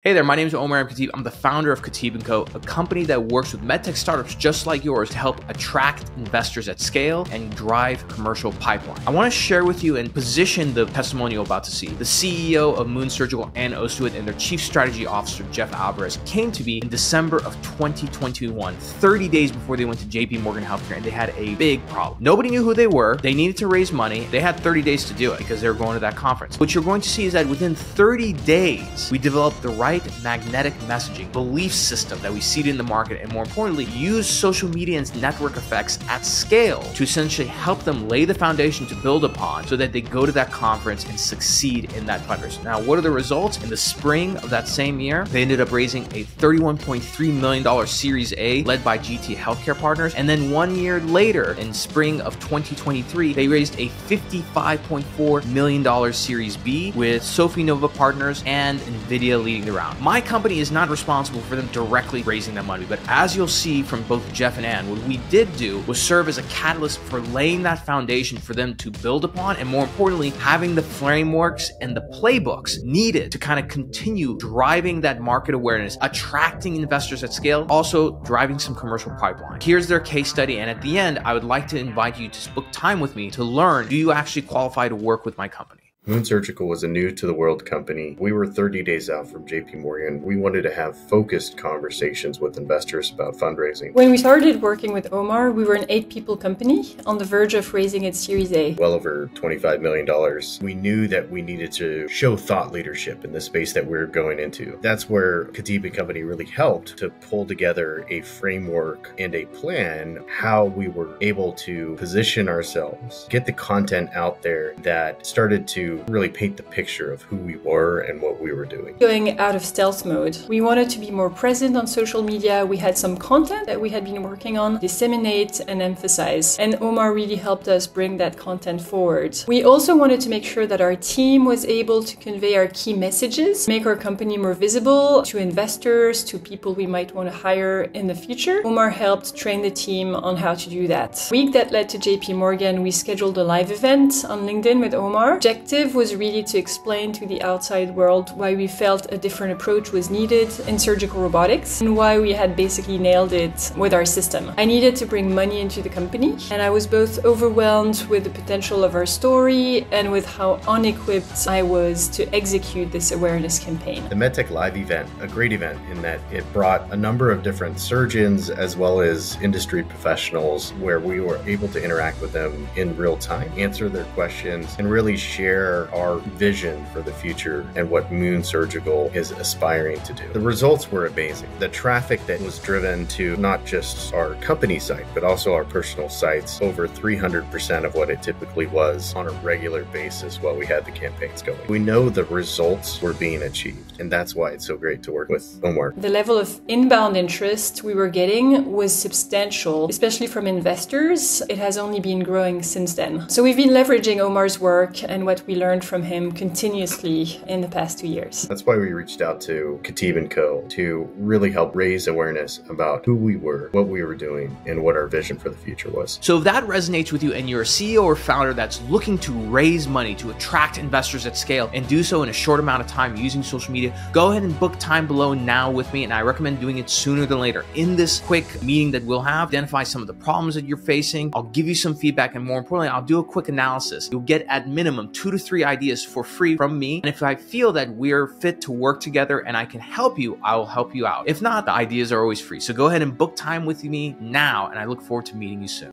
Hey there, my name is Omar Khatib. I'm the founder of Khatib & Co., a company that works with MedTech startups just like yours to help attract investors at scale and drive commercial pipeline. I want to share with you and position the testimonial about to see. The CEO of Moon Surgical, Ann Ostuit, and their Chief Strategy Officer, Jeff Alvarez, came to me in December of 2021, 30 days before they went to JP Morgan Healthcare, and they had a big problem. Nobody knew who they were. They needed to raise money. They had 30 days to do it because they were going to that conference. What you're going to see is that within 30 days, we developed the right magnetic messaging belief system that we seed in the market, and more importantly, use social media and network effects at scale to essentially help them lay the foundation to build upon so that they go to that conference and succeed in that fundraiser. Now, what are the results? In the spring of that same year, they ended up raising a $31.3 million Series A led by GT Healthcare Partners. And then 1 year later, in spring of 2023, they raised a $55.4 million Series B with Sophie Nova Partners and NVIDIA leading the round. My company is not responsible for them directly raising that money, but as you'll see from both Jeff and Ann, what we did do was serve as a catalyst for laying that foundation for them to build upon, and more importantly, having the frameworks and the playbooks needed to kind of continue driving that market awareness, attracting investors at scale, also driving some commercial pipeline. Here's their case study, and at the end, I would like to invite you to book time with me to learn, do you actually qualify to work with my company? Moon Surgical was a new-to-the-world company. We were 30 days out from JP Morgan. We wanted to have focused conversations with investors about fundraising. When we started working with Omar, we were an 8-people company on the verge of raising its Series A. Well over $25 million. We knew that we needed to show thought leadership in the space that we were going into. That's where Khatib & Company really helped to pull together a framework and a plan how we were able to position ourselves, get the content out there that started to really paint the picture of who we were and what we were doing. Going out of stealth mode. We wanted to be more present on social media. We had some content that we had been working on, disseminate and emphasize. And Omar really helped us bring that content forward. We also wanted to make sure that our team was able to convey our key messages, make our company more visible to investors, to people we might want to hire in the future. Omar helped train the team on how to do that. The week that led to JP Morgan, we scheduled a live event on LinkedIn with Omar. Objective was really to explain to the outside world why we felt a different approach was needed in surgical robotics and why we had basically nailed it with our system. I needed to bring money into the company, and I was both overwhelmed with the potential of our story and with how unequipped I was to execute this awareness campaign. The MedTech Live event, a great event in that it brought a number of different surgeons as well as industry professionals where we were able to interact with them in real time, answer their questions, and really share our vision for the future and what Moon Surgical is aspiring to do. The results were amazing. The traffic that was driven to not just our company site, but also our personal sites, over 300% of what it typically was on a regular basis while we had the campaigns going. We know the results were being achieved, and that's why it's so great to work with Omar. The level of inbound interest we were getting was substantial, especially from investors. It has only been growing since then. So we've been leveraging Omar's work and what we learned from him continuously in the past 2 years. That's why we reached out to Khatib & Co. to really help raise awareness about who we were, what we were doing, and what our vision for the future was. So if that resonates with you and you're a CEO or founder that's looking to raise money to attract investors at scale and do so in a short amount of time using social media, go ahead and book time below now with me, and I recommend doing it sooner than later. In this quick meeting that we'll have, identify some of the problems that you're facing. I'll give you some feedback, and more importantly, I'll do a quick analysis. You'll get at minimum 2 to 3 ideas for free from me. And if I feel that we're fit to work together and I can help you, I will help you out. If not, the ideas are always free. So go ahead and book time with me now, and I look forward to meeting you soon.